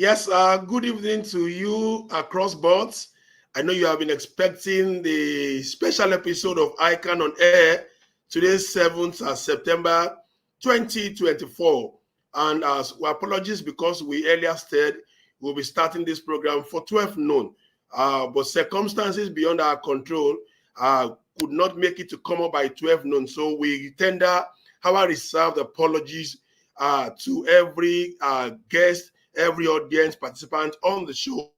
Yes, good evening to you across boards. I know you have been expecting the special episode of Icon on Air. Today's 7th September 2024. And apologies because we earlier said we'll be starting this program for 12 noon. But circumstances beyond our control could not make it to come up by 12 noon. So we tender our reserved apologies to every guest, every audience participant on the show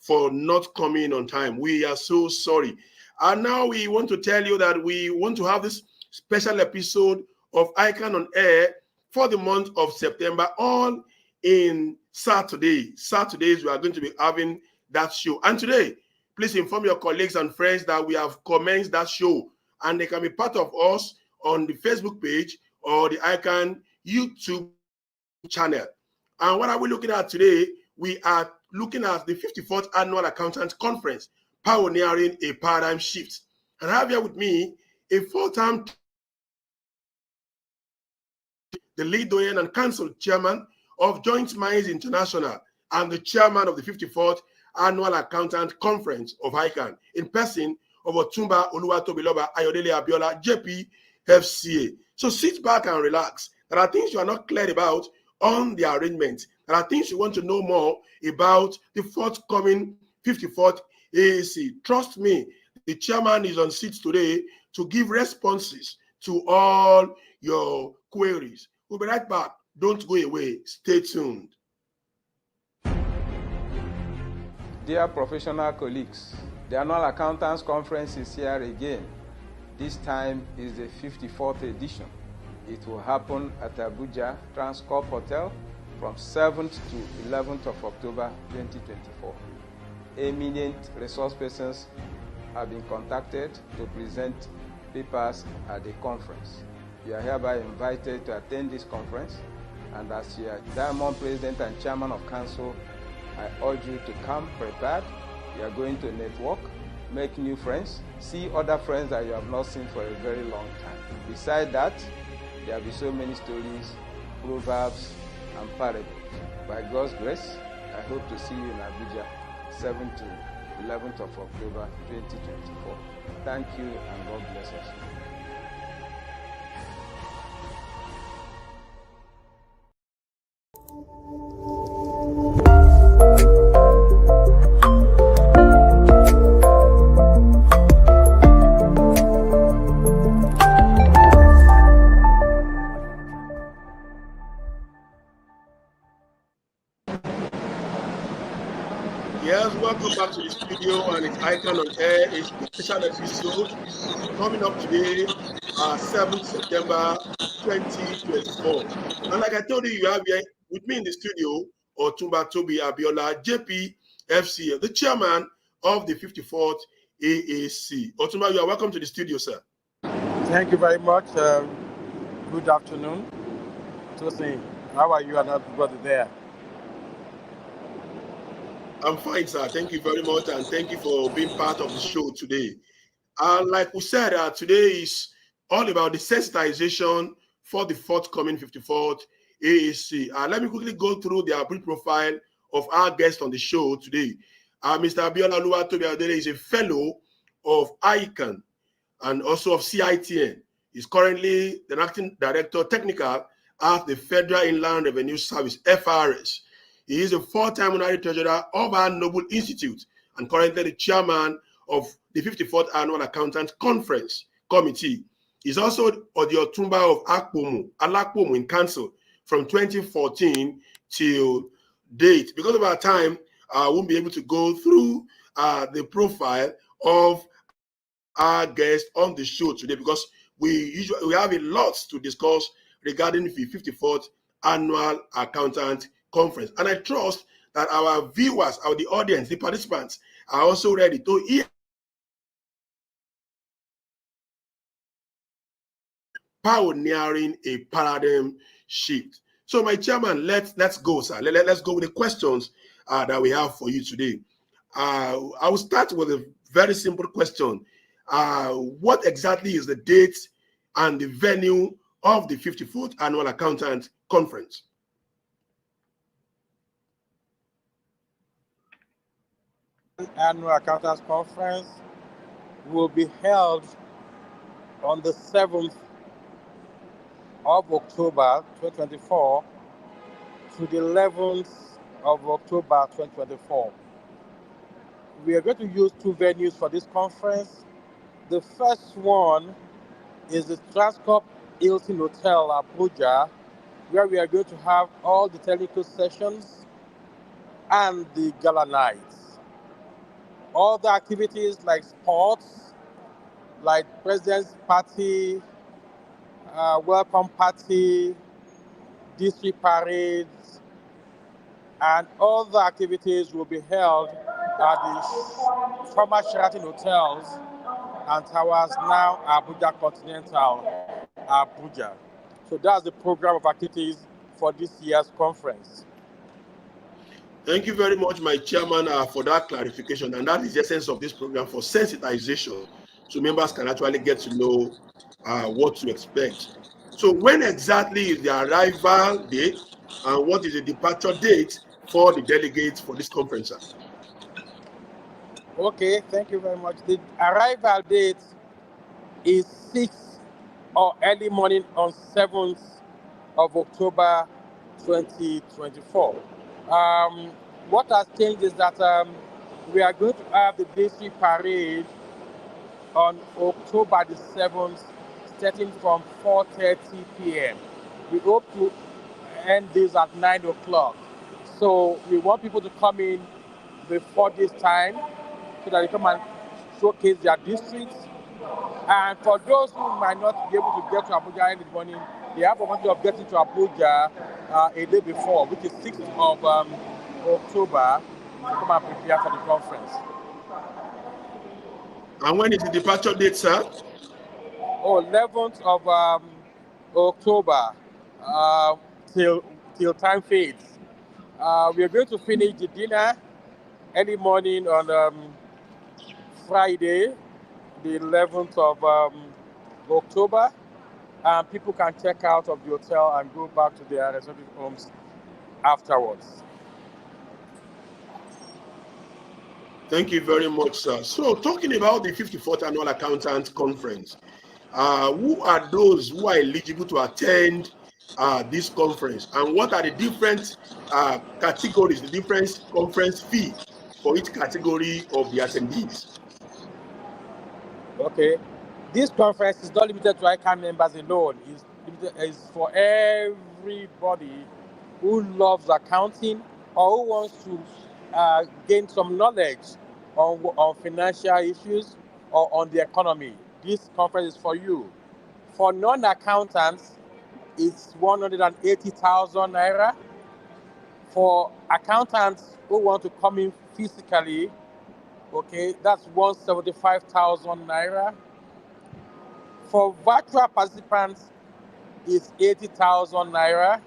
for not coming on time. We are so sorry. And now we want to tell you that we want to have this special episode of Icon on Air for the month of September, all in Saturday. Saturdays, we are going to be having that show. And today, please inform your colleagues and friends that we have commenced that show, and they can be part of us on the Facebook page or the Icon YouTube channel. And what are we looking at today? We are looking at the 54th Annual Accountant Conference, Pioneering a Paradigm Shift. And I have here with me a full-time, the lead doyen and council chairman of Joint Minds International and the chairman of the 54th Annual Accountant Conference of ICANN, in person of Otumba Oluwatobiloba Ayodele Abiola, JP, FCA. So sit back and relax. There are things you are not clear about on the arrangement. There are things you want to know more about the forthcoming 54th AAC. Trust me, the chairman is on seat today to give responses to all your queries. We'll be right back. Don't go away. Stay tuned. Dear professional colleagues, the Annual Accountants Conference is here again. This time is the 54th edition. It will happen at Abuja Transcorp Hotel from 7th to 11th of October 2024. Eminent resource persons have been contacted to present papers at the conference. You are hereby invited to attend this conference, and as your Diamond President and Chairman of Council, I urge you to come prepared. You are going to network, make new friends, see other friends that you have not seen for a very long time. Besides that, there will be so many stories, proverbs, and parables. By God's grace, I hope to see you in Abuja, 7th to 11th of October 2024. Thank you, and God bless us. Yes, welcome back to the studio, and it's Icon on Air. It's a special episode coming up today, 7th September 2024. And like I told you, you have here with me in the studio, Otumba Tobi Abiola, JP FCA, the chairman of the 54th AAC. Otumba, you are welcome to the studio, sir. Thank you very much. Good afternoon. Tosin, how are you and everybody there? I'm fine, sir. Thank you very much, and thank you for being part of the show today. Like we said, today is all about the sensitization for the forthcoming 54th AAC. Let me quickly go through the brief profile of our guest on the show today. Mr. Abiola Oluwatobi is a fellow of ICANN and also of CITN. He's currently the acting director technical at the Federal Inland Revenue Service, FRS. He is a four-time honorary treasurer of our Noble Institute and currently the chairman of the 54th Annual Accountant Conference Committee. He's also the Otumba of Alakpomu in Council from 2014 till date. Because of our time, I won't be able to go through the profile of our guest on the show today because we have a lot to discuss regarding the 54th Annual Accountant Conference. And I trust that our viewers, the audience, the participants are also ready to hear pioneering a paradigm shift. So, my chairman, let's go, sir. Let's go with the questions that we have for you today. I will start with a very simple question. What exactly is the date and the venue of the 54th Annual Accountant Conference? Annual Accountants Conference will be held on the 7th of October 2024 to the 11th of October 2024. We are going to use two venues for this conference. The first one is the Transcorp Hilton Hotel, Abuja, where we are going to have all the technical sessions and the gala nights. All the activities like sports, like President's Party, welcome party, district parades, and all the activities will be held at the former Sheraton Hotels and Towers, now Abuja Continental, Abuja. So that's the program of activities for this year's conference. Thank you very much, my chairman, for that clarification. And that is the essence of this program, for sensitization, so members can actually get to know what to expect. So when exactly is the arrival date and what is the departure date for the delegates for this conference, sir? Okay, thank you very much. The arrival date is 6 or early morning on 7th of October 2024. What has changed is that we are going to have the district parade on October the 7th, starting from 4:30 p.m. We hope to end this at 9 o'clock. So we want people to come in before this time so that they come and showcase their districts. And for those who might not be able to get to Abuja in the morning, they have the opportunity of getting to Abuja a day before, which is 6th of October, to come and prepare for the conference. And when is the departure date, sir? 11th of October, till time fades. We are going to finish the dinner early morning on Friday, the 11th of October, and people can check out of the hotel and go back to their respective homes afterwards. Thank you very much, sir. So talking about the 54th Annual Accountant Conference, who are those who are eligible to attend this conference, and what are the different categories, the different conference fee for each category of the attendees? Okay, this conference is not limited to ICANN members alone. It's for everybody who loves accounting or who wants to gain some knowledge on financial issues or on the economy. This conference is for you. For non-accountants, it's 180,000 naira. For accountants who want to come in physically, okay, that's 175,000 naira. For virtual participants, it's 80,000 naira.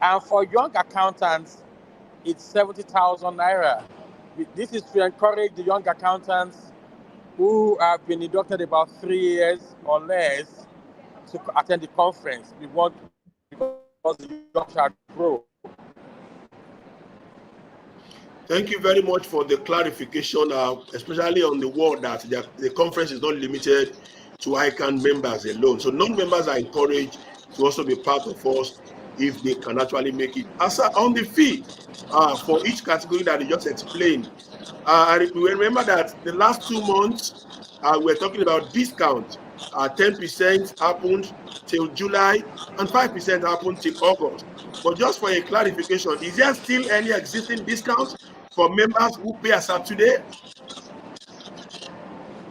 And for young accountants, it's 70,000 naira. This is to encourage the young accountants who have been inducted about 3 years or less to attend the conference. We want, because the young shall grow. Thank you very much for the clarification, especially on the word that the conference is not limited to ICANN members alone. So non-members are encouraged to also be part of us if they can actually make it. As on the fee for each category that I just explained, we remember that the last 2 months we're talking about discount. 10% happened till July and 5% happened till August. But just for a clarification, is there still any existing discounts for members who pay as of today?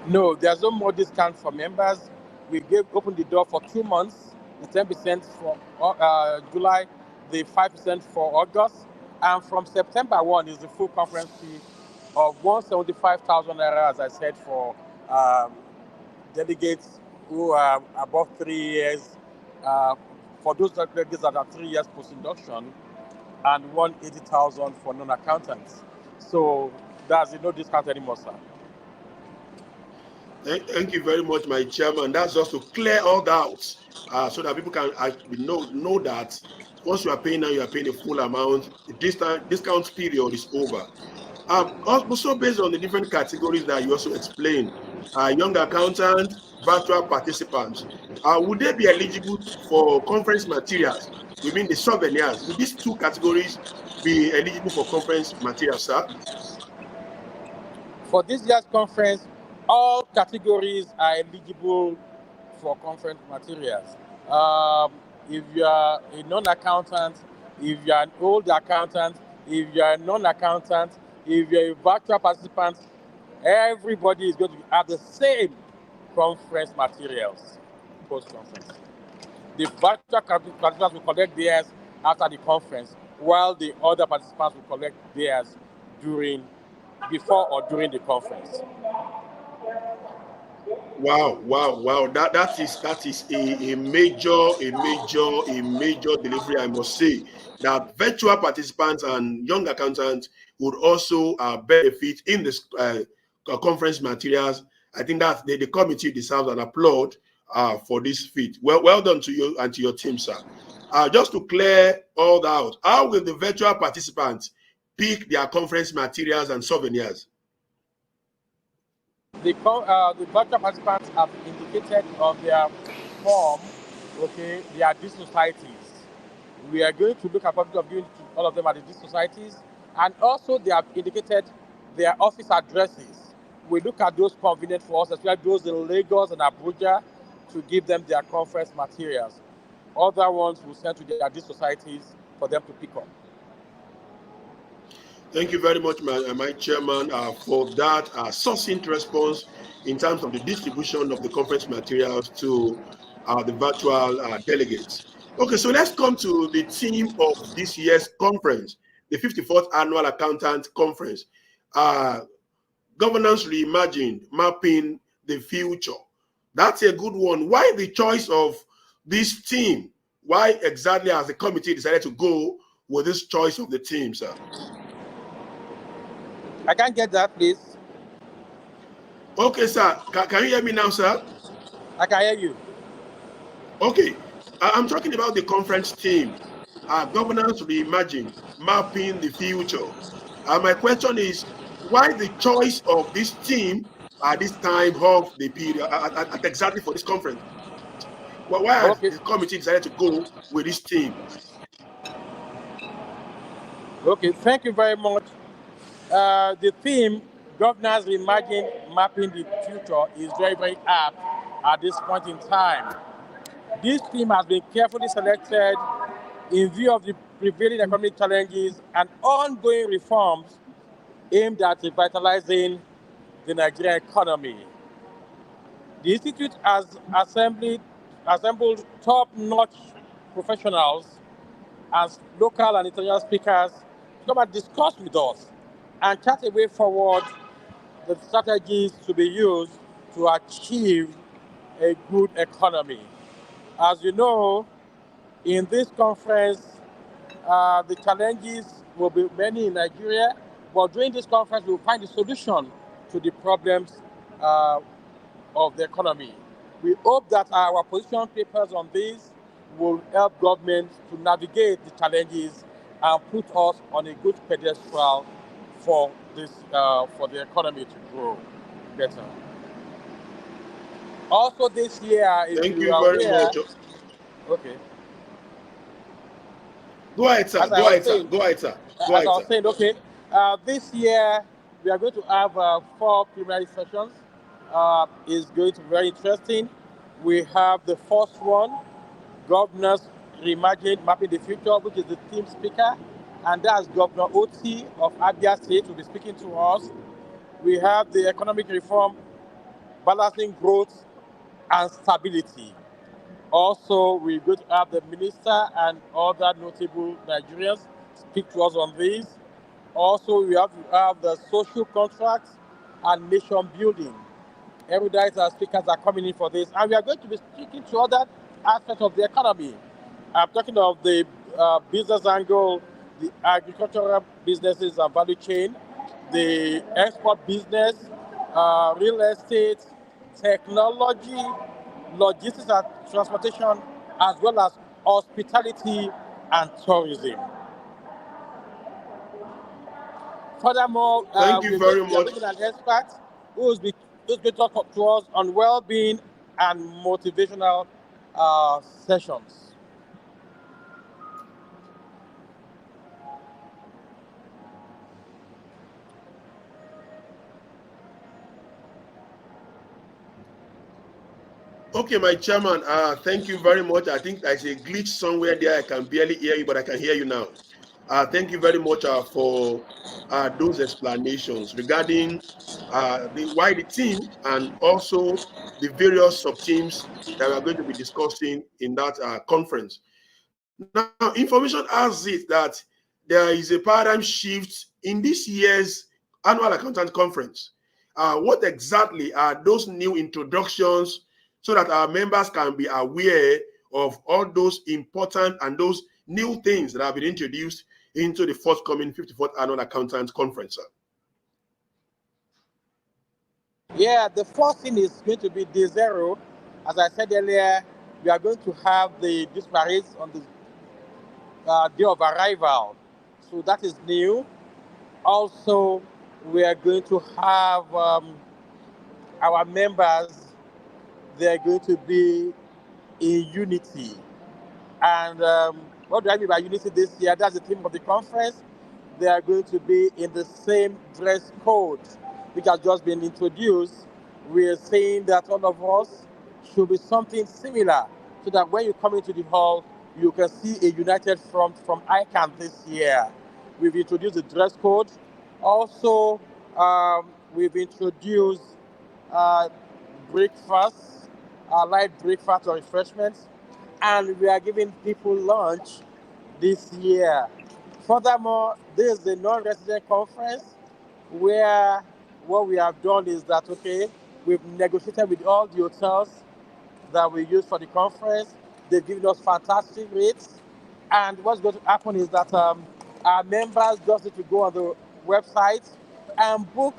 No, there's no more discount for members. We opened the door for 2 months, the 10% for July, the 5% for August, and from September 1 is the full conference fee of 175,000 naira, as I said, for delegates who are above 3 years, for those delegates that are 3 years post-induction, and 180,000 for non-accountants. So there's no discount anymore, sir. Thank you very much, my chairman. That's just to clear all doubts, so that people can know that once you are paying now, you are paying a full amount. The discount period is over. Also based on the different categories that you also explained, young accountant, virtual participants, would they be eligible for conference materials? We mean the souvenirs. Would these two categories be eligible for conference materials, sir? For this year's conference, all categories are eligible for conference materials. Um, if you are a non-accountant, if you are an old accountant, if you are a non-accountant, if you are a virtual participant, everybody is going to have the same conference materials post-conference. The virtual participants will collect theirs after the conference, while the other participants will collect theirs before or during the conference. Wow, wow, wow. That is a major delivery, I must say. That virtual participants and young accountants would also benefit in this conference materials. I think that the committee deserves an applaud for this feat. Well done to you and to your team, sir. Just to clear all that out, how will the virtual participants pick their conference materials and souvenirs? The virtual participants have indicated on their form, okay, they are these societies. We are going to look at public of giving to all of them at these societies, and also they have indicated their office addresses. We look at those convenient for us, especially those in Lagos and Abuja, to give them their conference materials. Other ones will send to their these societies for them to pick up. Thank you very much, my chairman, for that succinct response in terms of the distribution of the conference materials to the virtual delegates. Okay, so let's come to the theme of this year's conference, the 54th Annual Accountant Conference. Governance Reimagined, Mapping the Future. That's a good one. Why the choice of this theme? Why exactly has the committee decided to go with this choice of the theme, sir? I can't get that, please. Okay, sir. Can you hear me now, sir? I can hear you. Okay. I'm talking about the conference theme, Governance Reimagined, Mapping the Future. My question is, why the choice of this theme at this time of the period, at exactly for this conference? Well, why has Okay. the committee decided to go with this theme? Okay. Thank you very much. The theme, Governance Reimagine Mapping the Future, is very, very apt at this point in time. This theme has been carefully selected in view of the prevailing economic challenges and ongoing reforms aimed at revitalizing the Nigerian economy. The Institute has assembled top-notch professionals as local and international speakers to come and discuss with us and chart a way forward the strategies to be used to achieve a good economy. As you know, in this conference, the challenges will be many in Nigeria, but during this conference, we'll find the solution to the problems uh, of the economy. We hope that our position papers on this will help government to navigate the challenges and put us on a good pedestal for for the economy to grow better. Also, this year, if Thank you you are very aware, much. okay, Go ahead, sir. as I Go was ahead, sir. saying, Go ahead, sir. Go as I ahead, was sir. saying, okay, this year we are going to have 4 preliminary sessions. It's going to be very interesting. We have the first one, Governors Reimagine Mapping the Future, which is the theme speaker, and that's Governor Oti of Abia State will be speaking to us. We have the economic reform, balancing growth and stability. Also, we're going to have the minister and other notable Nigerians speak to us on this. Also, we have to have the social contracts and nation building. Erudite speakers are coming in for this. And we are going to be speaking to other aspects of the economy. I'm talking of the business angle, the agricultural businesses and value chain, the export business, real estate, technology, logistics and transportation, as well as hospitality and tourism. Furthermore, Thank you very we are much. bringing an expert who's going to talk to us on well-being and motivational sessions. Okay, my chairman, thank you very much. I think there's a glitch somewhere there. I can barely hear you, but I can hear you now. Thank you very much for those explanations regarding why the team and also the various sub-teams that we are going to be discussing in that conference. Now, information has it that there is a paradigm shift in this year's annual accountant conference. What exactly are those new introductions so that our members can be aware of all those important and those new things that have been introduced into the forthcoming 54th Annual Accountants Conference? Yeah, the first thing is going to be day zero. As I said earlier, we are going to have the disparates on the day of arrival. So that is new. Also, we are going to have our members, they're going to be in unity. And what do I mean by unity this year? That's the theme of the conference. They are going to be in the same dress code, which has just been introduced. We are saying that all of us should be something similar, so that when you come into the hall, you can see a united front from ICANN this year. We've introduced the dress code. Also, we've introduced uh, breakfast, light breakfast or refreshments, and we are giving people lunch this year. Furthermore, this is a non-resident conference where what we have done is that, okay, we've negotiated with all the hotels that we use for the conference. They've given us fantastic rates. And what's going to happen is that our members just need to go on the website and book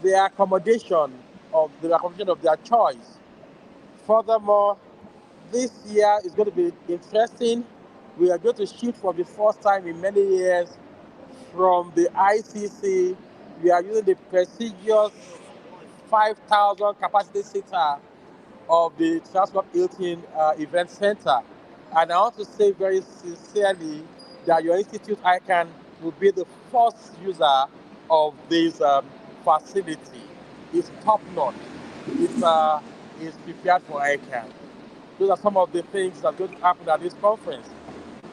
the accommodation of their choice. Furthermore, this year is going to be interesting. We are going to shoot for the first time in many years from the ICC. We are using the prestigious 5,000 capacity seater of the Transport Hilton Event Center. And I want to say very sincerely that your institute, ICANN, will be the first user of this facility. It's top notch. It's prepared for ICANN. Those are some of the things that are going to happen at this conference.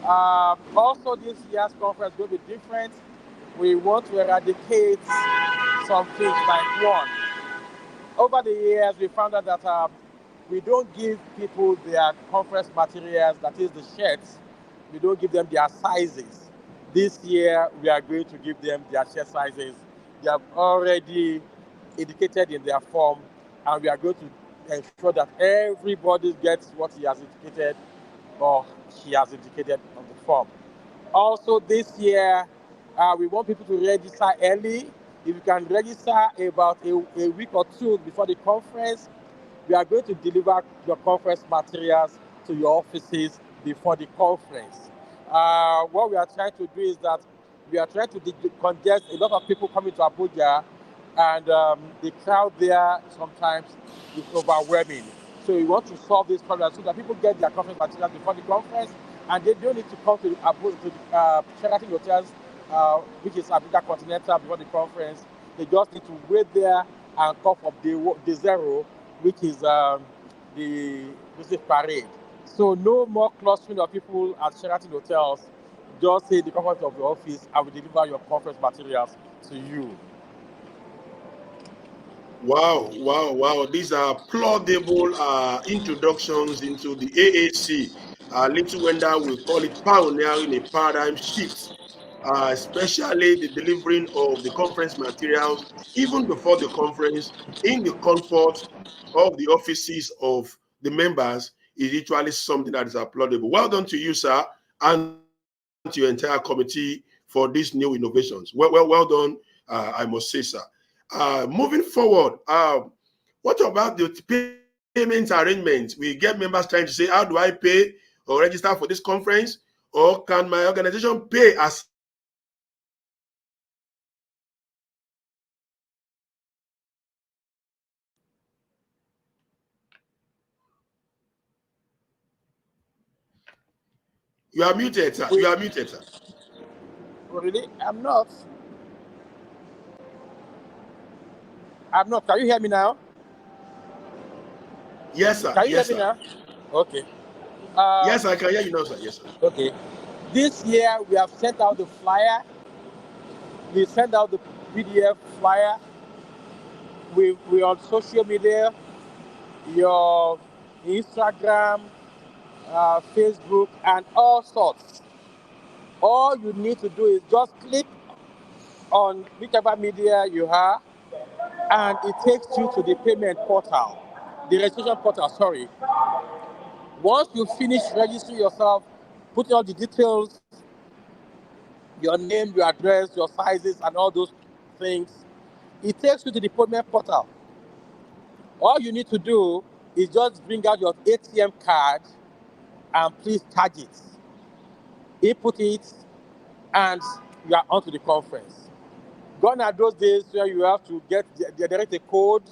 Also, this year's conference will be different. We want to eradicate some things like one. Over the years, we found out that we don't give people their conference materials, that is the shirts, we don't give them their sizes. This year, we are going to give them their shirt sizes. They have already indicated in their form, and we are going to ensure that everybody gets what he has indicated or she has indicated on the form. Also, this year, we want people to register early. If you can register about a week or two before the conference, we are going to deliver your conference materials to your offices before the conference. What we are trying to do is that we are trying to congest a lot of people coming to Abuja, and the crowd there sometimes is overwhelming. So we want to solve this problem so that people get their conference materials before the conference, and they don't need to come to the Sheraton Hotels, which is Abuja Continental, before the conference. They just need to wait there and come from day zero, which is the visit parade. So no more clustering of people at Sheraton Hotels. Just say the comfort of your office, I will deliver your conference materials to you. Wow, wow, wow. These are plausible introductions into the AAC. Little Wonder will call it pioneering a paradigm shift, especially the delivering of the conference materials even before the conference in the comfort of the offices of the members is usually something that is applaudable. Well done to you, sir, and to your entire committee for these new innovations. Well done, I must say, sir. Moving forward, what about the payment arrangement? We get members trying to say, how do I pay or register for this conference? Or can my organization pay as You are muted, sir. You are muted, sir. Oh, really? I'm not. I'm not. Can you hear me now? Yes, sir. Can you Yes, hear me sir. now? Okay. Yes, I can hear you now, sir. Yes, sir. Okay. This year we have sent out the flyer. We sent out the PDF flyer. We on social media, your Instagram, Facebook, and all sorts. All you need to do is just click on whichever media you have, and it takes you to the payment portal, the registration portal, sorry. Once you finish registering yourself, put all the details, your name, your address, your sizes, and all those things, it takes you to the payment portal. All you need to do is just bring out your ATM card and please tag it. Input it, and you are onto the conference. Gone are those days where you have to generate a code,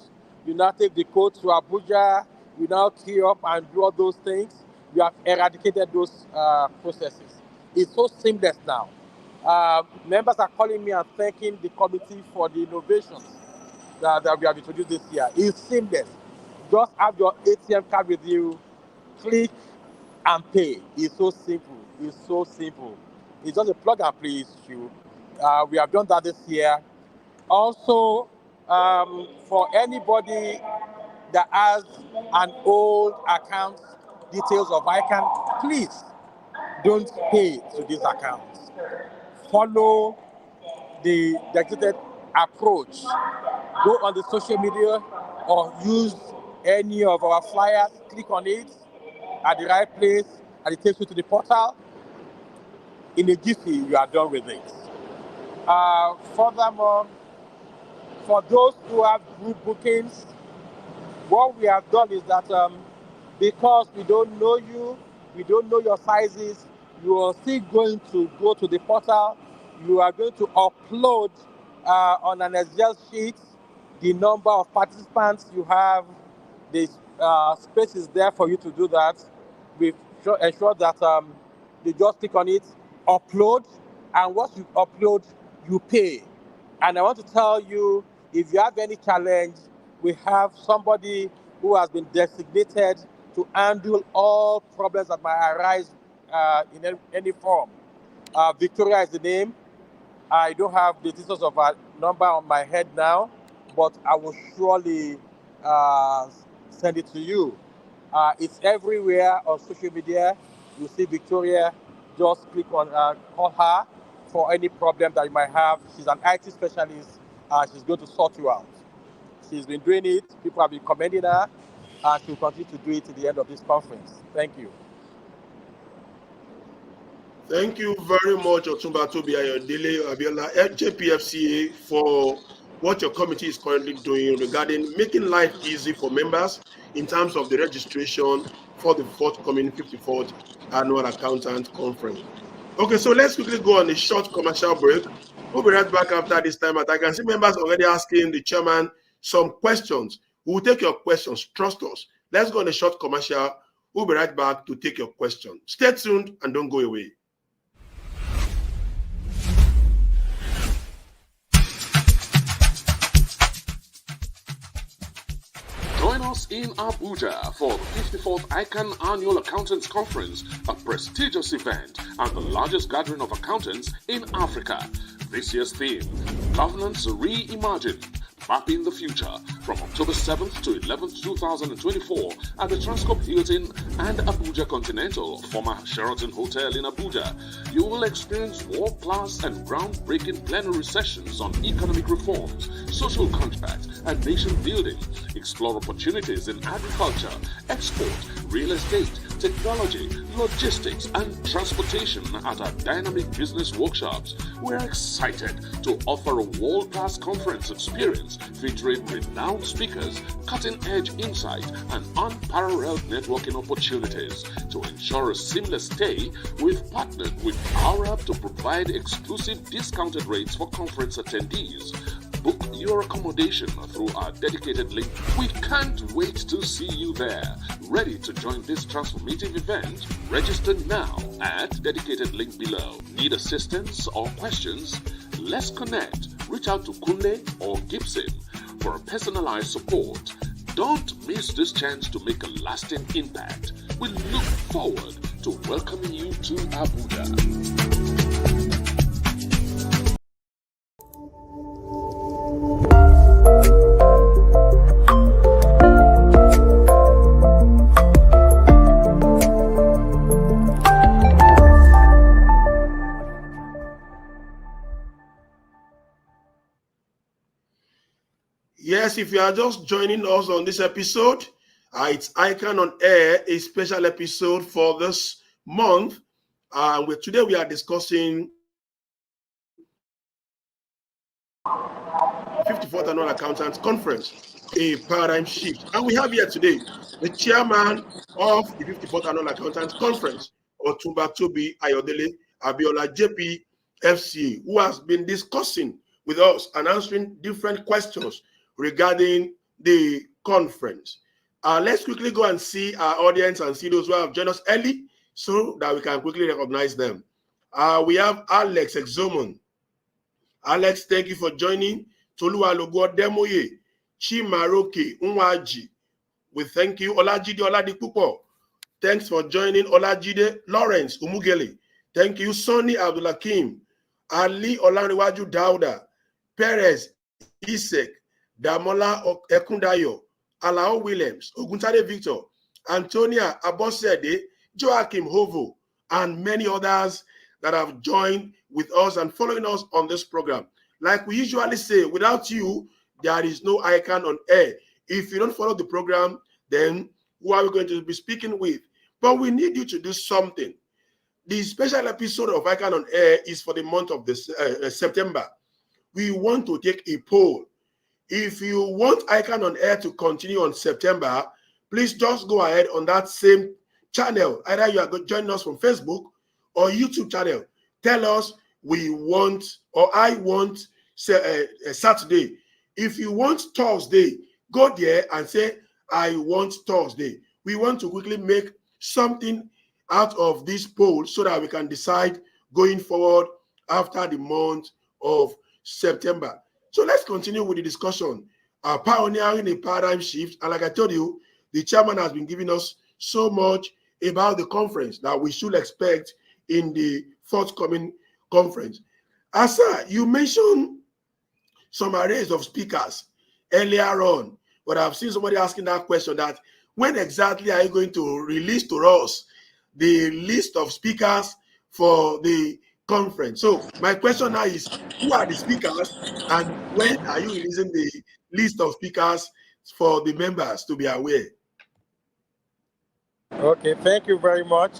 you now take the code to Abuja, you now key up and do all those things. You have eradicated those processes. It's so seamless now. Members are calling me and thanking the committee for the innovations that we have introduced this year. It's seamless. Just have your ATM card with you, click and pay. It's so simple. It's so simple. It's just a plug and play issue. We have done that this year. Also, for anybody that has an old account details of ICANN, please don't pay to these accounts. Follow the dedicated approach. Go on the social media or use any of our flyers, click on it at the right place, and it takes you to the portal. In a jiffy, you are done with it. Furthermore, for those who have group bookings, what we have done is that because we don't know you, we don't know your sizes, you are still going to go to the portal. You are going to upload on an Excel sheet the number of participants you have. The space is there for you to do that. We've ensured that you just click on it, upload, and once you upload, you pay. And I want to tell you, if you have any challenge, we have somebody who has been designated to handle all problems that might arise in any form. Victoria is the name. I don't have the details of her number on my head now, but I will surely send it to you. It's everywhere on social media. You see Victoria, just click on call her for any problem that you might have. She's an IT specialist. She's going to sort you out. She's been doing it. People have been commending her, and she'll continue to do it to the end of this conference. Thank you. Thank you very much, Otumba Tobi Ayodele Abiola, JPFCA, for what your committee is currently doing regarding making life easy for members in terms of the registration for the forthcoming 54th Annual Accountant Conference. Okay, so let's quickly go on a short commercial break. We'll be right back after this time. I can see members already asking the chairman some questions. We will take your questions. Trust us. Let's go on a short commercial. We'll be right back to take your question. Stay tuned and don't go away. Join us in Abuja for the 54th ICANN Annual Accountants Conference, a prestigious event and the largest gathering of accountants in Africa. This year's theme, Governance Reimagined, Mapping the Future, from October 7th to 11th, 2024 at the Transcorp Hilton and Abuja Continental, former Sheraton Hotel in Abuja. You will experience world-class and groundbreaking plenary sessions on economic reforms, social contract, and nation building. Explore opportunities in agriculture, export, real estate, technology, logistics, and transportation at our dynamic business workshops. We're excited to offer a world-class conference experience featuring renowned speakers, cutting-edge insight, and unparalleled networking opportunities. To ensure a seamless stay, we've partnered with Our App to provide exclusive discounted rates for conference attendees. book your accommodation through our dedicated link. We can't wait to see you there. Ready to join this transformative event? Register now at dedicated link below. Need assistance or questions? Let's connect. Reach out to Kunle or Gibson for personalized support. Don't miss this chance to make a lasting impact. We look forward to welcoming you to Abuja. Yes, if you are just joining us on this episode, it's Icon on Air, a special episode for this month. Today we are discussing 54th Annual Accountants Conference, a paradigm shift. And we have here today the chairman of the 54th Annual Accountants Conference, Otumba Tobi Ayodele Abiola JP FCA, who has been discussing with us and answering different questions regarding the conference. Let's quickly go and see our audience and see those who have joined us early so that we can quickly recognize them. We have Alex Exomon. Alex, thank you for joining. Toluwalogo Demoye, Chimaroke Unwaji. We thank you. Olajide Oladipupo. Thanks for joining. Olajide Lawrence Umugele. Thank you. Sonny Abdulakim. Ali Olaniwaju Dauda. Perez Isek. Damola Ekundayo. Alao Williams. Oguntade Victor. Antonia Abosede. Joachim Hovo. And many others that have joined with us and following us on this program. Like we usually say, without you, there is no Icon on Air. If you don't follow the program, then who are we going to be speaking with? But we need you to do something. The special episode of Icon on Air is for the month of September. We want to take a poll. If you want Icon on Air to continue on September, please just go ahead on that same channel. Either you are joining us from Facebook or YouTube channel. Tell us we want, or I want Saturday. If you want Thursday, go there and say, I want Thursday. We want to quickly make something out of this poll so that we can decide going forward after the month of September. So let's continue with the discussion. Pioneering a paradigm shift. And like I told you, the chairman has been giving us so much about the conference that we should expect in the forthcoming conference. Asa, you mentioned some arrays of speakers earlier on, but I've seen somebody asking that question, that when exactly are you going to release to us the list of speakers for the conference? So my question now is, who are the speakers and when are you releasing the list of speakers for the members to be aware? Okay, thank you very much.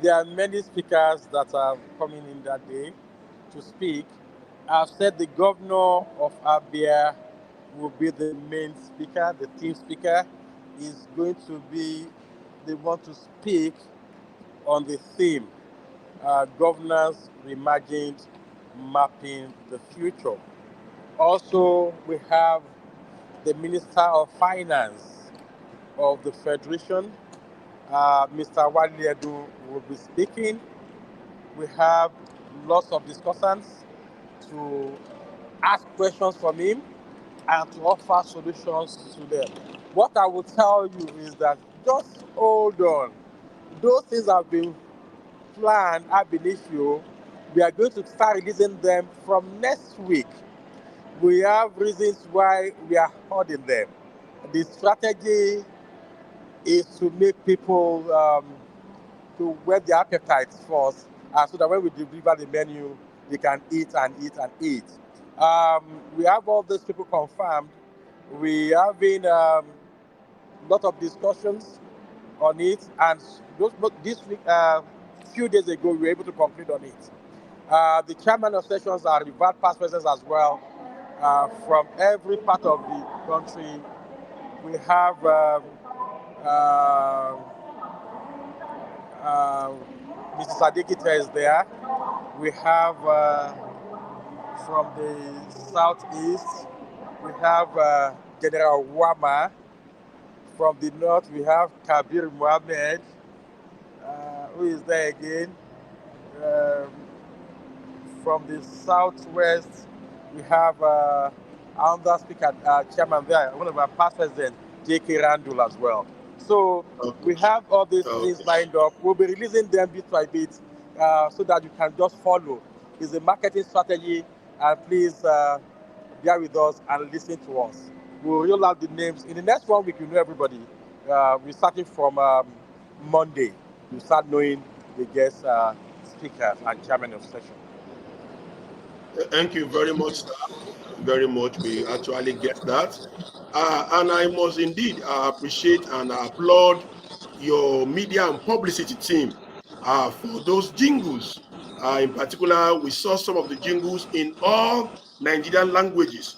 There are many speakers that are coming in that day to speak. I've said the governor of Abia will be the main speaker, the team speaker is going to be the one to speak on the theme, governance reimagined, mapping the future. Also, we have the Minister of Finance of the Federation, Mr. Wale Edu will be speaking. We have lots of discussants to ask questions from him and to offer solutions to them. What I will tell you is that just hold on. Those things have been planned ab initio. We are going to start releasing them from next week. We have reasons why we are holding them. The strategy is to make people to whet their appetites first, so that when we deliver the menu, they can eat and eat and eat. We have all those people confirmed. We have been a lot of discussions on it, and this week, few days ago, we were able to conclude on it. The chairman of sessions are revert past presidents as well, from every part of the country. We have Mrs. Adikita is there. We have From the southeast, we have General Wama. From the north, we have Kabir Mohammed. Who is there again? Um, from the southwest, we have another speaker, chairman there, one of our past presidents, J.K. Randall as well. So we Okay. have all these things Okay. lined up. We'll be releasing them bit by bit so that you can just follow. It's a marketing strategy, and please bear with us and listen to us. We'll roll out the names. In the next 1 week, you know everybody. We're starting from Monday. You start knowing the guest speakers and chairman of session. Thank you very much, sir. Very much. We actually get that. And I must indeed appreciate and applaud your media and publicity team for those jingles. In particular, we saw some of the jingles in all Nigerian languages,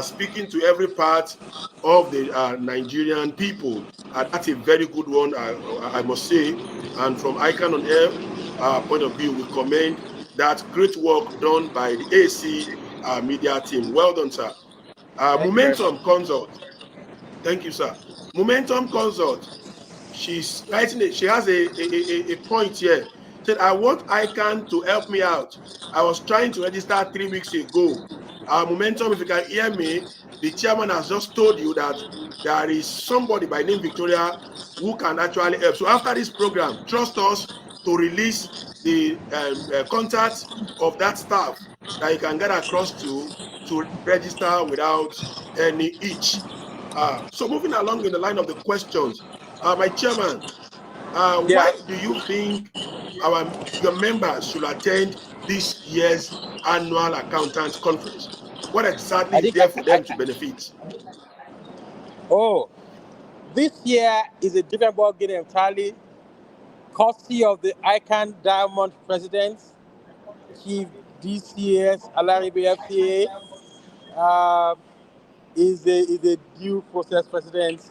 speaking to every part of the Nigerian people. That's a very good one, I must say. And from Icon on Air point of view, we commend that great work done by the AC media team. Well done, sir. Thank you very much. Momentum Consult. Thank you, sir. Momentum Consult. She's writing it. She has a point here. Said, I want ICANN to help me out. I was trying to register 3 weeks ago. Momentum, if you can hear me, the chairman has just told you that there is somebody by name Victoria who can actually help. So after this program, trust us to release the contact of that staff that you can get across to register without any hitch. So moving along in the line of the questions, my chairman, Yeah. why do you think your members should attend this year's annual accountants conference? What exactly I is think there for them to benefit? oh, this year is a different ball game entirely. Courtesy of the ICANN Diamond President, Chief DCS Alaribe FCA, is a due process president.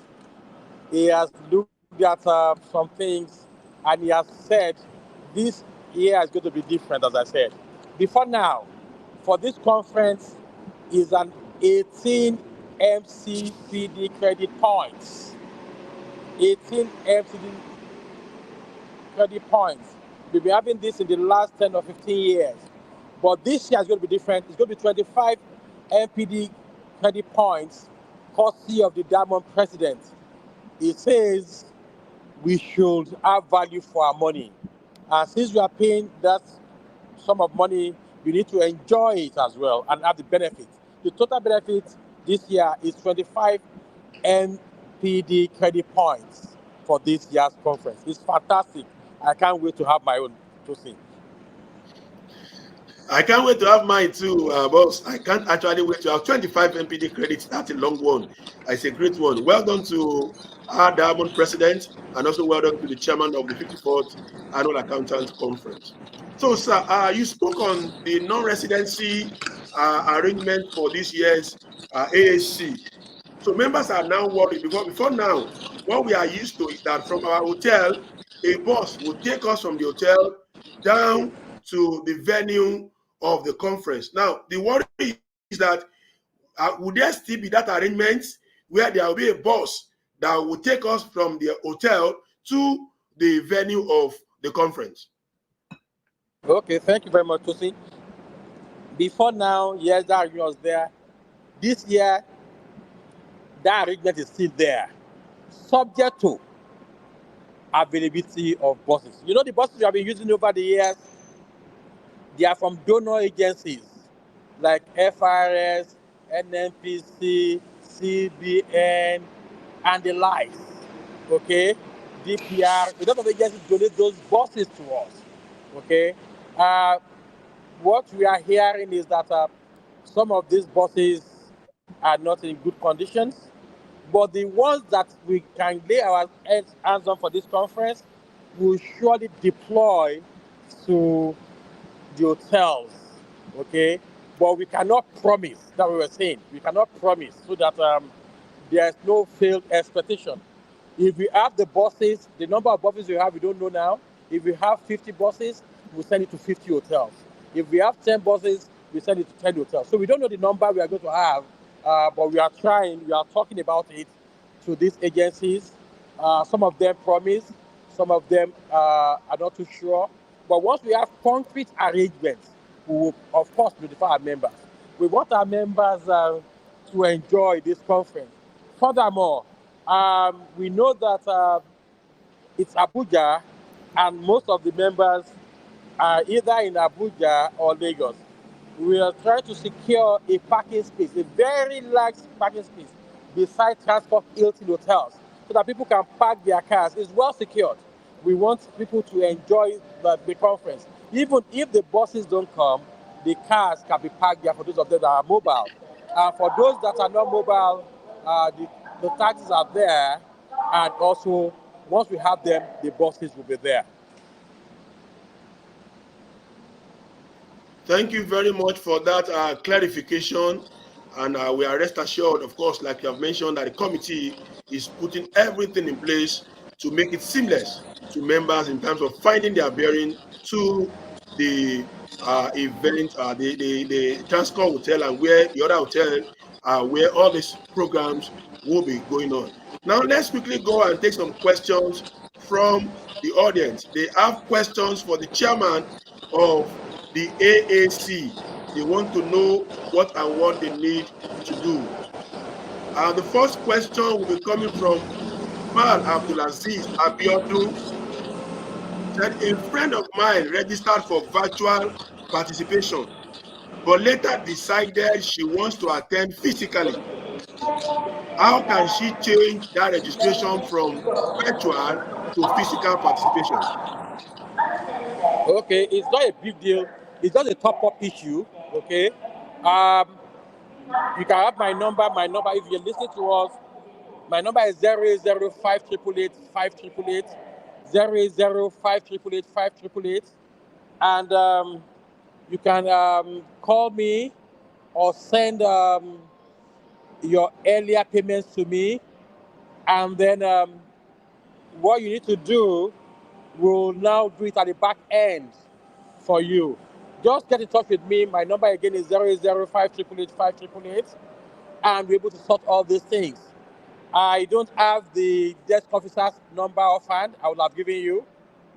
He has looked at some things and he has said this year is going to be different, as I said. Before now, for this conference is an 18 MCPD credit points. 18 MCD credit points. We've been having this in the last 10 or 15 years. But this year is going to be different. It's going to be 25 MPD credit points, courtesy of the Diamond President. It says we should have value for our money. And since we are paying that sum of money, we need to enjoy it as well and have the benefit. The total benefit this year is 25 MPD credit points for this year's conference. It's fantastic. I can't wait to have my own to see. I can't wait to have mine too, boss. I can't actually wait to have 25 MPD credits. That's a long one. It's a great one. Well done to our Diamond President and also well done to the chairman of the 54th Annual Accountants Conference. So, sir, you spoke on the non-residency arrangement for this year's ASC. So members are now worried because before now, what we are used to is that from our hotel, a bus will take us from the hotel down to the venue of the conference. Now, the worry is that would there still be that arrangement where there will be a bus that will take us from the hotel to the venue of the conference? Okay, thank you very much, Tosi. Before now, yes, that arrangement was there. This year, that arrangement is still there, subject to availability of buses. You know, the buses we have been using over the years, they are from donor agencies like FRS, NNPC, CBN, and the likes. Okay, DPR. A lot of agencies donate those buses to us. Okay, what we are hearing is that some of these buses are not in good conditions, but the ones that we can lay our hands on for this conference will surely deploy to the hotels, okay? But we cannot promise, that we were saying, we cannot promise so that there's no failed expectation. If we have the buses, the number of buses we have, we don't know now. If we have 50 buses, we'll send it to 50 hotels. If we have 10 buses, we send it to 10 hotels. So we don't know the number we are going to have, but we are trying, we are talking about it to these agencies. Some of them promise, some of them are not too sure. But once we have concrete arrangements, we will, of course, notify our members. We want our members to enjoy this conference. Furthermore, we know that it's Abuja, and most of the members are either in Abuja or Lagos. We are trying to secure a parking space, a very large parking space beside Transport Hilton hotels, so that people can park their cars. It's well secured. We want people to enjoy the conference. Even if the buses don't come, the cars can be parked there for those of them that are mobile. For those that are not mobile, the taxis are there, and also once we have them, the buses will be there. Thank you very much for that clarification. And we are rest assured, of course, like you have mentioned, that the committee is putting everything in place to make it seamless to members in terms of finding their bearing to the event, the Transcorp Hotel, and where the other hotel, where all these programs will be going on. Now, let's quickly go and take some questions from the audience. They have questions for the chairman of the AAC. They want to know what and what they need to do. The first question will be coming from Mal Abdulaziz Abiodun. Said a friend of mine registered for virtual participation, but later decided she wants to attend physically. How can she change that registration from virtual to physical participation? Okay, it's not a big deal. It's just a top-up issue. Okay, um, you can have my number. My number, if you listen to us, my number is 08058885888, 08058885888, and you can call me or send your earlier payments to me, and then what you need to do, we'll now do it at the back end for you. Just get in touch with me. My number again is 08058885888, and we're able to sort all these things. I don't have the desk officer's number offhand. I would have given you,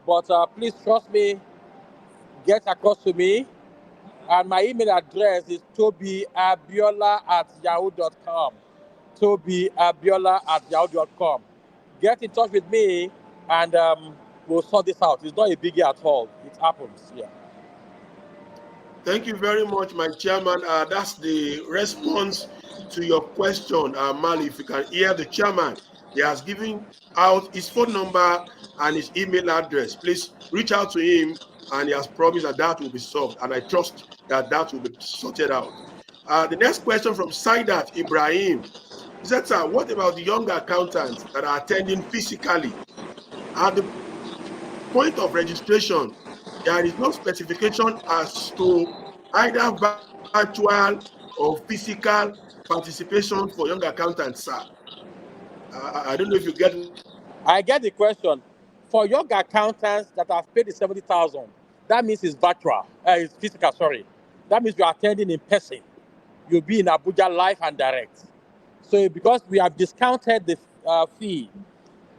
but please trust me. Get across to me, and my email address is tobyabiola@yahoo.com. tobyabiola@yahoo.com. Get in touch with me, and we'll sort this out. It's not a biggie at all. It happens. Yeah. Thank you very much, my chairman. That's the response to your question, Mali. If you can hear the chairman, he has given out his phone number and his email address. Please reach out to him, and he has promised that that will be solved. And I trust that that will be sorted out. The next question from Saidat Ibrahim. He said, sir, what about the young accountants that are attending physically? At the point of registration, there is no specification as to either virtual or physical participation for young accountants, sir. I don't know if you get me. I get the question. For young accountants that have paid the 70,000, that means it's virtual. It's physical. Sorry, that means you are attending in person. You'll be in Abuja live and direct. So because we have discounted the fee,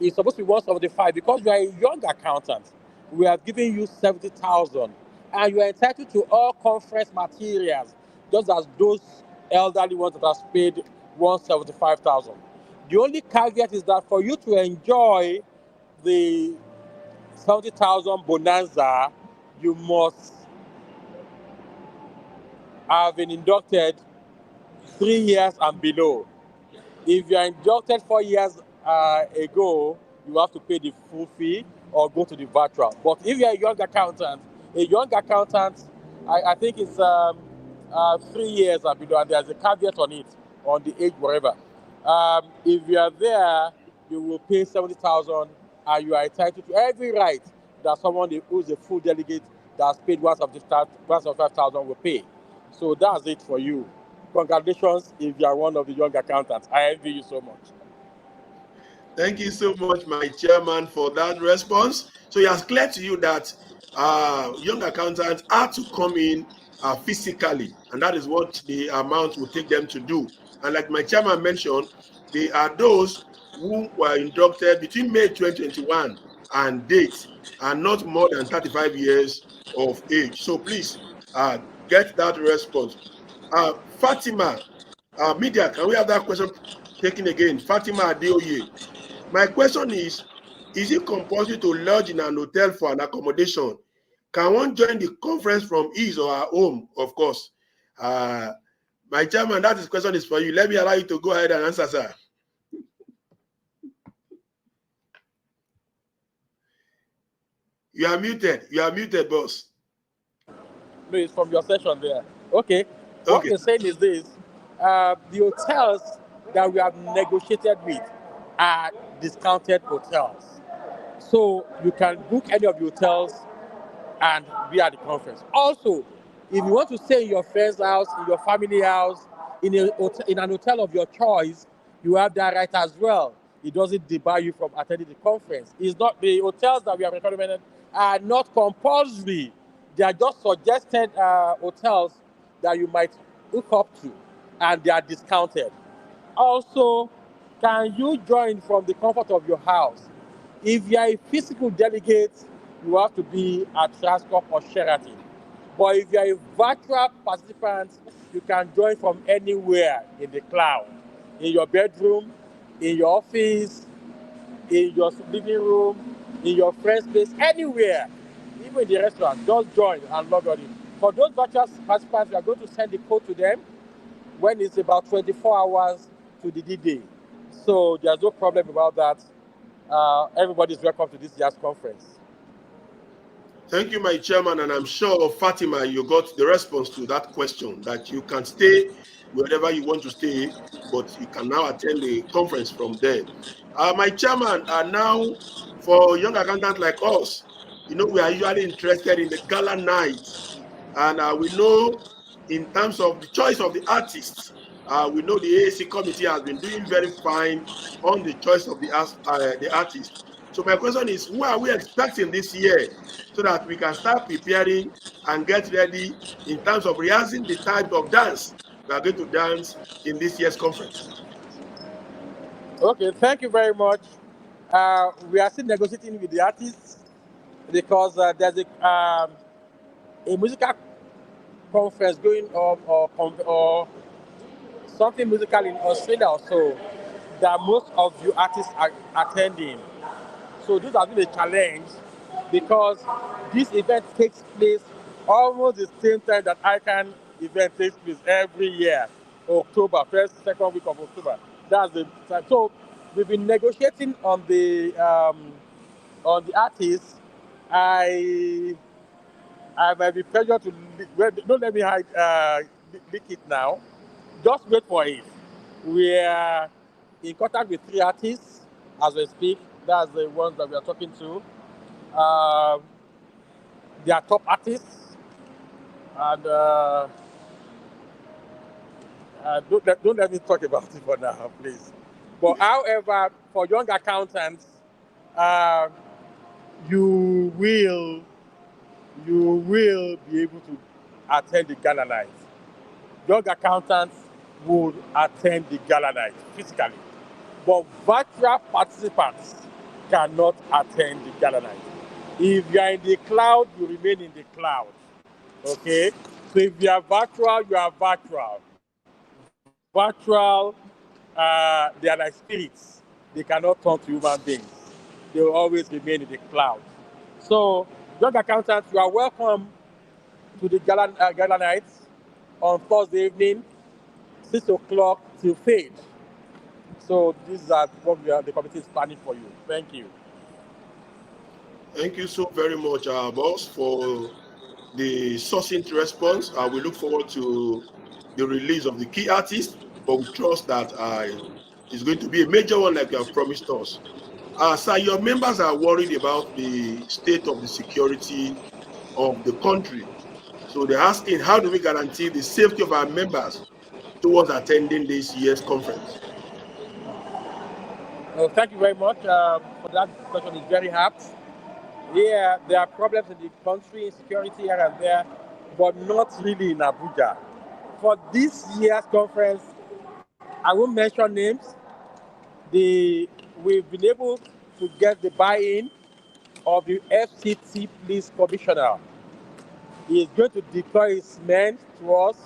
it's supposed to be 175. Because you are a young accountant, we have given you 70,000, and you are entitled to all conference materials, just as those elderly ones that have paid 175,000. The only caveat is that for you to enjoy the 70,000 bonanza, you must have been inducted 3 years and below. If you are inducted 4 years ago, you have to pay the full fee or go to the virtual. But if you are a young accountant, I think it's 3 years and below, and there's a caveat on it, on the age, whatever. If you are there, you will pay 70,000, and you are entitled to every right that someone who is a full delegate that has paid 175,000 will pay. So that's it for you. Congratulations if you are one of the young accountants. I envy you so much. Thank you so much, my chairman, for that response. So he has cleared to you that young accountants are to come in physically, and that is what the amount will take them to do. And like my chairman mentioned, they are those who were inducted between May 2021 and date, and not more than 35 years of age. So please get that response. Fatima, media, can we have that question taken again? Fatima Adeoye. My question is it compulsory to lodge in an hotel for an accommodation? Can one join the conference from his or her home? Of course. My chairman, that question is for you. Let me allow you to go ahead and answer, sir. You are muted. You are muted, boss. No, it's from your session there. Okay. What we're saying is this. The hotels that we have negotiated with are discounted hotels. So you can book any of the hotels and be at the conference. Also, if you want to stay in your friend's house, in your family house, in an hotel of your choice, you have that right as well. It doesn't debar you from attending the conference. It's not the hotels that we have recommended are not compulsory. They are just suggested hotels that you might hook up to, and they are discounted. Also, can you join from the comfort of your house? If you are a physical delegate, you have to be at Transcorp or Sheraton. But if you are a virtual participant, you can join from anywhere in the cloud. In your bedroom, in your office, in your living room, in your friend's place, anywhere. Even in the restaurant, just join and log on in. For those virtual participants, we are going to send the code to them when it's about 24 hours to the D-Day. So there's no problem about that. Everybody is welcome to this year's conference. Thank you, my chairman, and I'm sure, Fatima, you got the response to that question, that you can stay wherever you want to stay, but you can now attend the conference from there. My chairman, now for young accountants like us, we are usually interested in the gala night, and we know in terms of the choice of the artists, we know the AAC committee has been doing very fine on the choice of the artist. So my question is, who are we expecting this year, so that we can start preparing and get ready in terms of rehearsing the type of dance we are going to dance in this year's conference? Okay, thank you very much. We are still negotiating with the artists because there's a musical conference going on, or something musical in Australia also, that most of you artists are attending. So this has been a challenge because this event takes place almost the same time that ICANN event takes place every year, October, first, second week of October. That's the time. So we've been negotiating on the artists. I might be pressured to don't let me hide leak it now. Just wait for it. We are in contact with 3 artists as we speak. That's the ones that we are talking to. They are top artists, and don't let me talk about it for now, please. But however, for young accountants, you will be able to attend the gala night. Young accountants would attend the gala night physically, but virtual participants cannot attend the gala night. If you are in the cloud, you remain in the cloud. Okay? So if you are virtual, you are virtual. Virtual, they are like spirits. They cannot turn to human beings. They will always remain in the cloud. So, young accountants, you are welcome to the gala night on Thursday evening, 6 o'clock till fade. So these are what the committee is planning for you. Thank you. Thank you so very much, boss, for the succinct response. We look forward to the release of the key artists, but we trust that it's going to be a major one like you have promised us. Sir, your members are worried about the state of the security of the country. So they're asking, how do we guarantee the safety of our members towards attending this year's conference? Thank you very much for that question. It's very apt. Yeah, there are problems in the country, insecurity here and there. but not really in Abuja. For this year's conference, I won't mention names. We've been able to get the buy-in of the FCT Police Commissioner. He is going to deploy his men to us.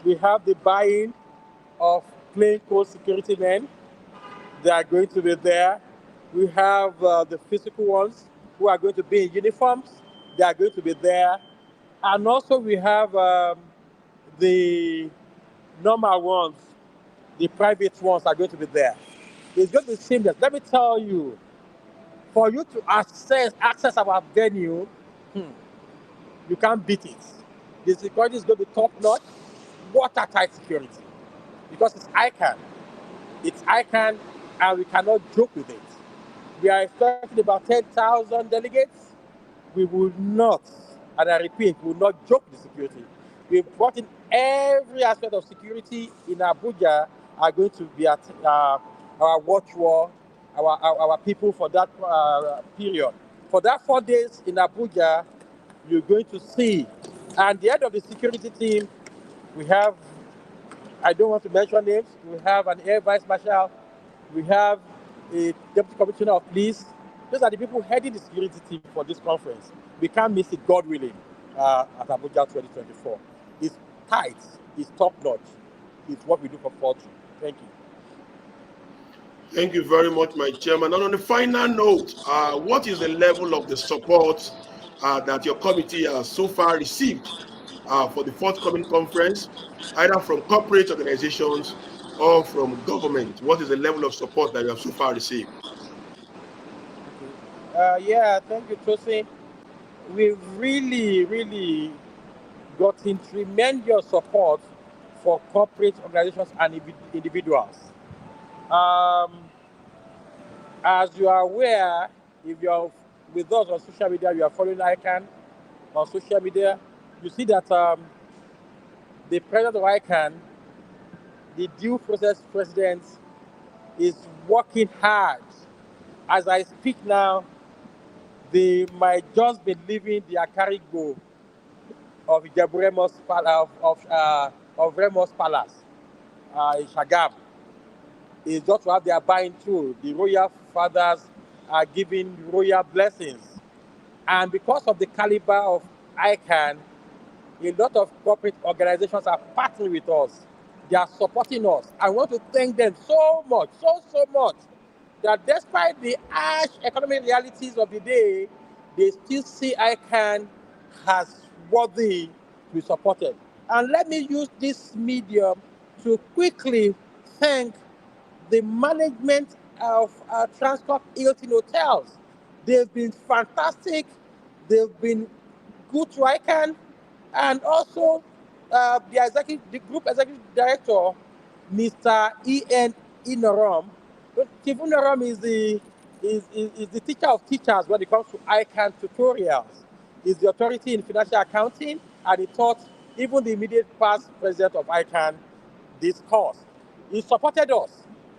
We have the buy-in of plainclothes security men. They are going to be there. We have the physical ones who are going to be in uniforms. They are going to be there. And also we have the normal ones, the private ones are going to be there. It's going to be seamless. Let me tell you, for you to access our venue, you can't beat it. The security is going to be top notch, watertight security, because it's ICANN. It's ICANN, and we cannot joke with it. We are expecting about 10,000 delegates. We will not, and I repeat, we will not joke with the security. We've brought in every aspect of security in Abuja are going to be at our watch wall, our people for that period. For that 4 days in Abuja, you're going to see. And the head of the security team, we have, I don't want to mention names, we have an air vice marshal, we have a deputy commissioner of police. Those are the people heading the security team for this conference. We can't miss it, God willing, at Abuja 2024. It's tight, it's top notch, it's what we do for fortune. Thank you. Thank you very much, my chairman. And on the final note, what is the level of the support that your committee has so far received for the forthcoming conference, either from corporate organizations or from government? What is the level of support that you have so far received? Yeah, thank you, Tosin. We've really gotten tremendous support for corporate organizations and individuals. Um, as you are aware, if you're with us on social media, you are following ICANN on social media, you see that the president of ICANN, the due process president, is working hard. As I speak now, they might just be leaving the Akarigo of Ijebu of Remus Palace in Shagam. Is just to have their buying through. The royal fathers are giving royal blessings. And because of the caliber of ICANN, a lot of corporate organizations are partnering with us. They are supporting us. I want to thank them so much, so much, that despite the harsh economic realities of the day, they still see ICANN as worthy to be supported. And let me use this medium to quickly thank the management of Transcorp Hilton Hotels. They've been fantastic. They've been good to ICANN, and also the group executive director, Mr. E.N. Inoram. Chief Inoram is the teacher of teachers when it comes to ICANN tutorials. He's the authority in financial accounting, and he taught even the immediate past president of ICANN this course. He supported us.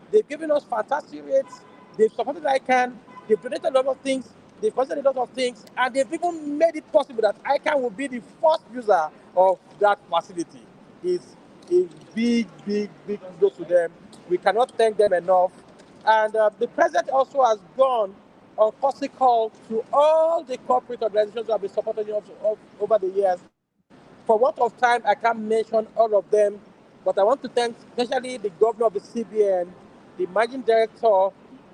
They've given us fantastic rates. They've supported ICANN. They've donated a lot of things. They've funded a lot of things. And they've even made it possible that ICANN will be the first user of that facility. It's a big kudos to them. We cannot thank them enough. And the president also has gone on courtesy call to all the corporate organizations that have been supporting us over the years. For want of time, I can't mention all of them, but I want to thank especially the governor of the CBN, the managing director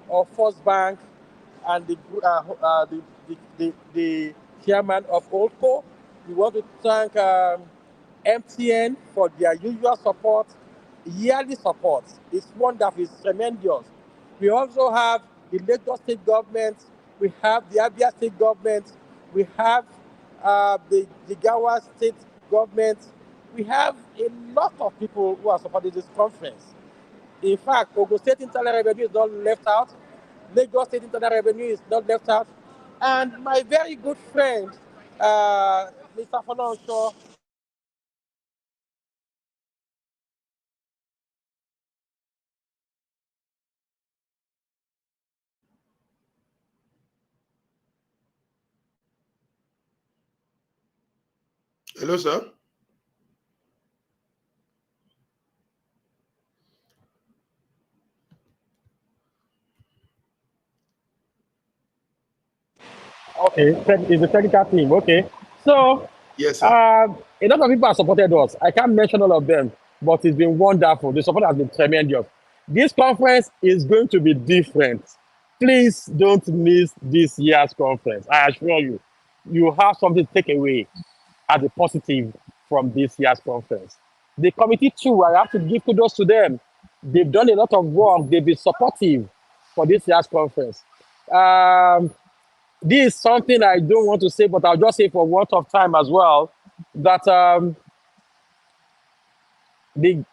of First Bank, and the chairman of Oldco. We want to thank MTN for their usual support, yearly support. It's wonderful, it's tremendous. We also have the Lagos state government, we have the Abia state government, we have the Jigawa state government. We have a lot of people who are supporting this conference. In fact, Ogun State Internal Revenue is not left out. Lagos State Internal Revenue is not left out. And my very good friend, Mr. Folonshaw, Hello, sir. Okay, it's the technical team. Okay, so Yes, sir. a lot of people have supported us. I can't mention all of them, but it's been wonderful. The support has been tremendous. This conference is going to be different. Please don't miss this year's conference. I assure you, you have something to take away as a positive from this year's conference. The committee too, I have to give kudos to them. They've done a lot of work. They've been supportive for this year's conference. Um, this is something I don't want to say, but I'll just say for want of time as well, that the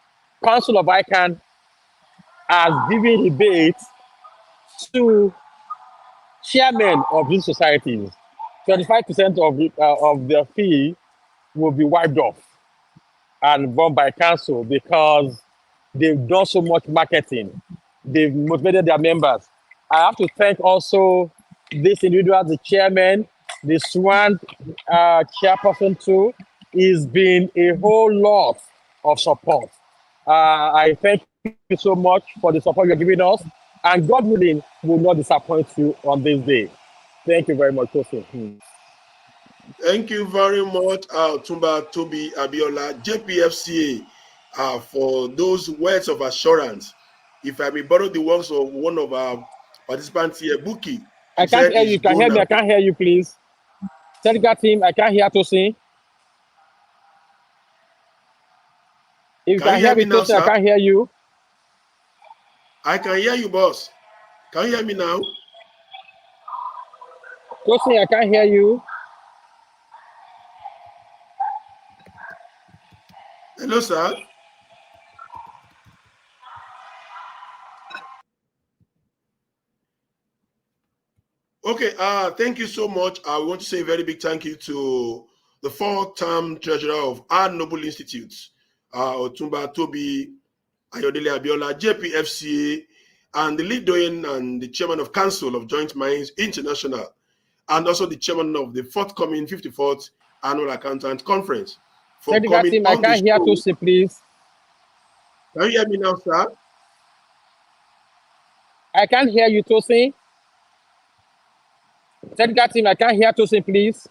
Council of ICANN has given rebates to chairmen of these societies. 25% of their fee will be wiped off and borne by council because they've done so much marketing. They've motivated their members. I have to thank also this individual, the chairman, the SWAN chairperson too. It's been a whole lot of support. I thank you so much for the support you're giving us. And God willing, will not disappoint you on this day. Thank you very much, Kofi. Thank you very much, Tumba Toby Abiola, JPFCA, for those words of assurance. If I may borrow the words of one of our participants here, Buki, I can't hear you. Can hear me? I can't hear you, please. Technical team, I can't hear Tosin. If you can hear me, Tosin, I can't hear you. I can hear you, boss. Can you hear me now? Tosin, I can't hear you. Hello, sir. Okay, thank you so much. I want to say a very big thank you to the four-term treasurer of our Noble Institute, Otumba Toby Ayodele Abiola, JPFCA, and the lead doyen and the chairman of Council of Joint Minds International, and also the chairman of the forthcoming 54th Annual Accountant Conference. For coming team, I can't hear Tosin, please. Can you hear me now, sir? I can't hear you, Tosin. Technical team, I can't hear Tosin, please.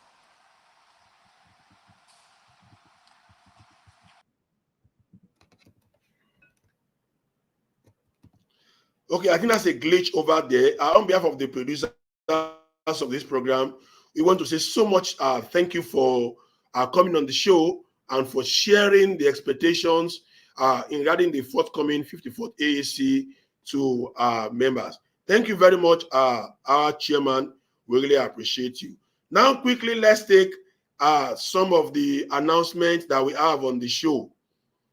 Okay, I think that's a glitch over there. On behalf of the producers of this program, we want to say so much thank you for coming on the show and for sharing the expectations regarding the forthcoming 54th AAC to members. Thank you very much, our chairman. We really appreciate you. Now, quickly, let's take some of the announcements that we have on the show.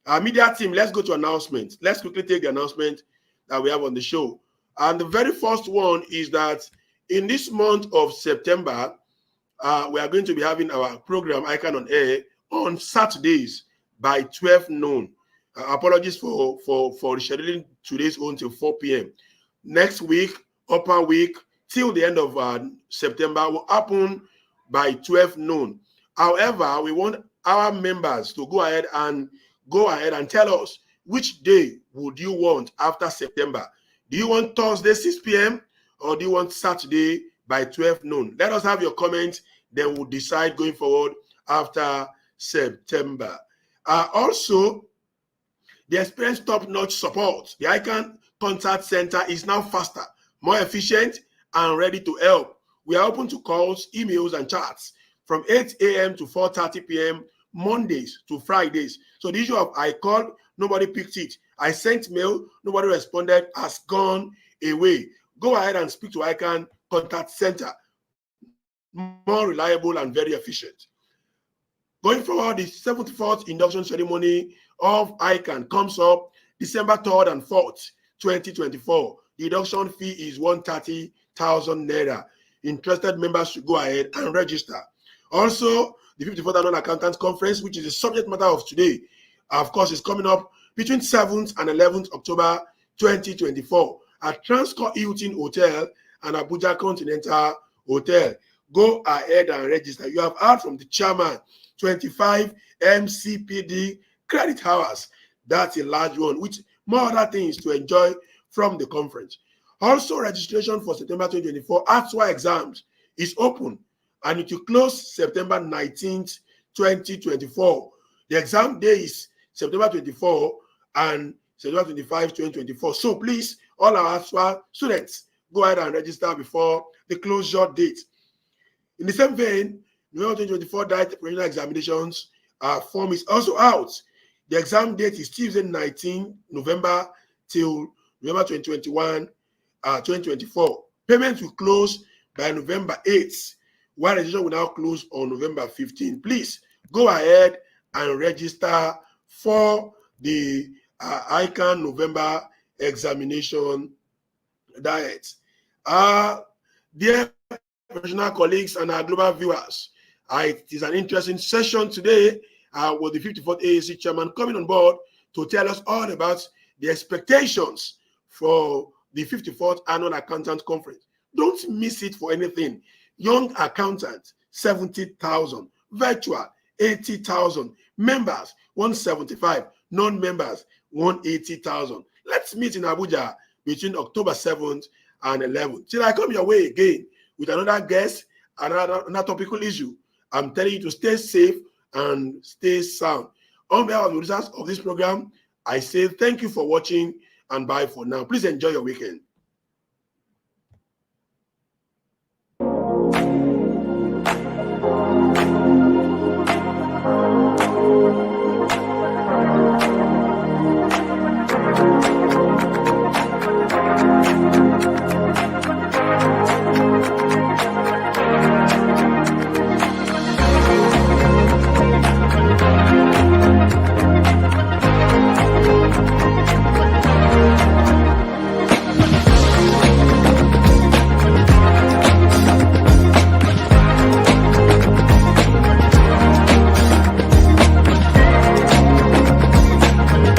Our media team, let's go to announcements. Let's quickly take the announcement that we have on the show. And the very first one is that in this month of September, we are going to be having our program ICANN on Air on Saturdays by 12 noon. Apologies for rescheduling today's own till 4 p.m. Next week, upper week, till the end of September will happen by 12 noon. However, we want our members to go ahead and tell us which day would you want after September. Do you want Thursday 6 p.m. or do you want Saturday by 12 noon? Let us have your comments, then we'll decide going forward after September. Also, the experienced top-notch support. The ICANN Contact Center is now faster, more efficient, and ready to help. We are open to calls, emails, and chats from 8 a.m. to 4:30 p.m. Mondays to Fridays. So the issue of I called, nobody picked it. I sent mail, nobody responded, has gone away. Go ahead and speak to ICANN Contact Center. More reliable and very efficient. Going forward, the 74th induction ceremony of ICANN comes up December 3rd and 4th, 2024. The induction fee is 130,000 naira. Interested members should go ahead and register. Also, the 54th Annual Accountants Conference, which is the subject matter of today, of course, is coming up between 7th and 11th October 2024 at Transcorp Hilton Hotel and Abuja Continental Hotel. Go ahead and register. You have heard from the chairman, 25 MCPD credit hours. That's a large one, with more other things to enjoy from the conference. Also, registration for September 2024 ATSWA exams is open, and it will close September 19th, 2024. The exam day is September 24 and September 25, 2024. So please, all our ATSWA students, go ahead and register before the closure date. In the same vein, November 2024 direct professional examinations form is also out. The exam date is Tuesday 19 November till November 2024. Payments will close by November 8th, while registration will now close on November 15th. Please go ahead and register for the ICANN November examination diet. Dear professional colleagues and our global viewers, it is an interesting session today with the 54th AAC chairman coming on board to tell us all about the expectations for the 54th Annual Accountant Conference. Don't miss it for anything. Young accountants, 70,000. Virtual, 80,000. Members, 175. Non-members, 180,000. Let's meet in Abuja between October 7th and 11th. Till I come your way again with another guest, another topical issue. I'm telling you to stay safe and stay sound. On behalf of the results of this program, I say thank you for watching and bye for now. Please enjoy your weekend.